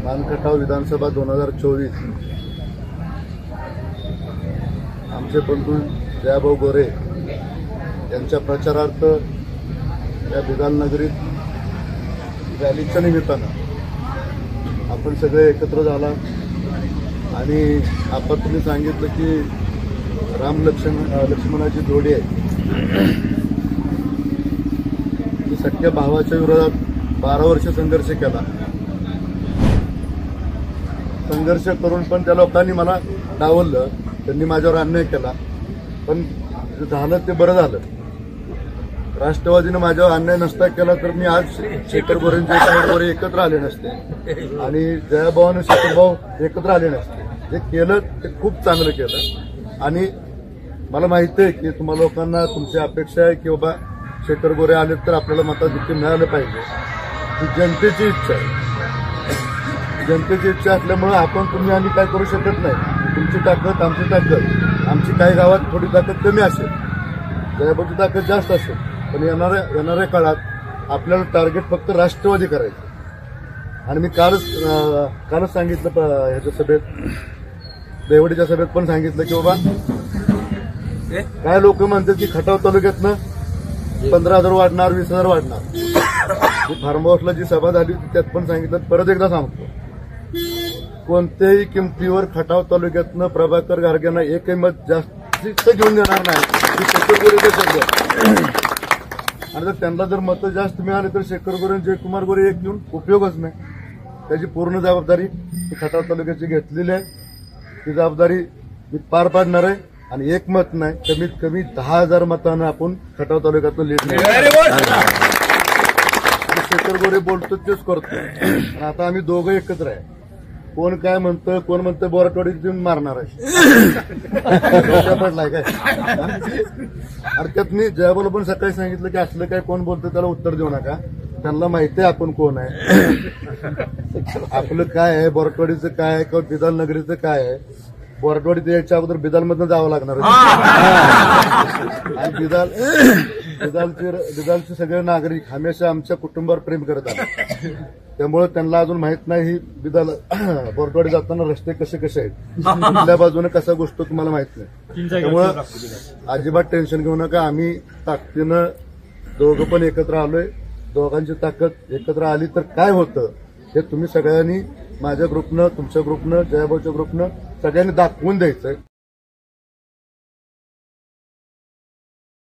मानखटाव विधानसभा 2024 आमचे बंधू जयाभाऊ गोरे यांच्या प्रचारार्थ या बिदालनगरीत रॅलीच्या निमित्तानं आपण सगळे एकत्र झाला आणि आपण तुम्ही सांगितलं की राम लक्ष्मणाची जोडी आहे की सख्या भावाच्या विरोधात 12 वर्ष संघर्ष केला. संघर्ष करून पण त्या लोकांनी मला डावललं, त्यांनी माझ्यावर अन्याय केला. पण झालं ते बरं झालं. राष्ट्रवादीनं माझ्यावर अन्याय नसता केला तर मी आज शेखर गोरेंच्या साईडवर एकत्र आले नसते आणि जयाभाऊ शेखरभाऊ एकत्र आले नसते. जे केलं ते खूप चांगलं केलं आणि मला माहिती आहे की तुम्हा लोकांना तुमची अपेक्षा आहे की बाबा शेखर गोरे आले तर आपल्याला मताधिक्य मिळालं पाहिजे. ही जनतेची इच्छा आहे. जनतेची इच्छा असल्यामुळे आपण तुम्ही आम्ही काय करू शकत नाही. तुमची ताकद आमची ताकद, आमची काही गावात थोडी ताकद कमी असेल, जयाभाऊची ताकद जास्त असेल, पण येणाऱ्या काळात आपल्याला टार्गेट फक्त राष्ट्रवादी करायचं. आणि मी कालच सांगितलं ह्याच्या सभेत, देवडीच्या सभेत पण सांगितलं की बाबा काय लोक म्हणतात की खटाव तालुक्यातनं 15,000 वाढणार, 20,000 वाढणार. फार्म हाऊसला जी सभा झाली त्यात पण सांगितलं, परत एकदा सांगतो, कोणत्याही किमतीवर खटाव तालुक्यातनं प्रभाकर गारगेंना एकही मत जास्त घेऊन देणार नाही. शेखर गोरे शब्द आणि जर त्यांना जर मतं जास्त मिळाली तर शेखर गोरे जयकुमार गोरे एक घेऊन उपयोगच नाही. त्याची पूर्ण जबाबदारी खटाव तालुक्याची घेतलेली आहे. ती जबाबदारी मी पार पाडणार आहे आणि एक मत नाही, कमीत कमी 10,000 मतांना आपण खटाव तालुक्यातून लीड नाही. शेखर गोरे बोलतो तेच करतो. आता आम्ही दोघं एकत्र आहे. कोण काय म्हणतं, कोण म्हणतं बोराटवाडीत देऊन मारणार आहे पडलाय काय. आणि त्यात मी जयाभाऊला पण सकाळी सांगितलं की असलं काय कोण बोलतं त्याला उत्तर देऊ नका. त्यांना माहिती आहे आपण कोण आहे, आपलं काय आहे, बोराटवाडीचं काय आहे किंवा बिदालनगरीचं काय आहे. बोराटवाडीत यायच्या अगोदर बिदालमधनं जावं लागणार आणि बिदालचे सगळे नागरिक हमेशा आमच्या कुटुंबावर प्रेम करत आले. त्यामुळे त्यांना अजून माहित नाही ही बिदाल बोराटवाडी जाताना रस्ते कसे कसे आहेत, कुठल्या बाजूने कसा गोष्ट तुम्हाला माहित नाही. त्यामुळं अजिबात टेन्शन घेऊ नका. आम्ही ताकदीनं दोघं पण एकत्र आलोय. दोघांची ताकद एकत्र आली तर काय होतं हे तुम्ही सगळ्यांनी माझ्या ग्रुपनं, तुमच्या ग्रुपनं, जयाभाऊच्या ग्रुपनं सगळ्यांनी दाखवून द्यायचंय.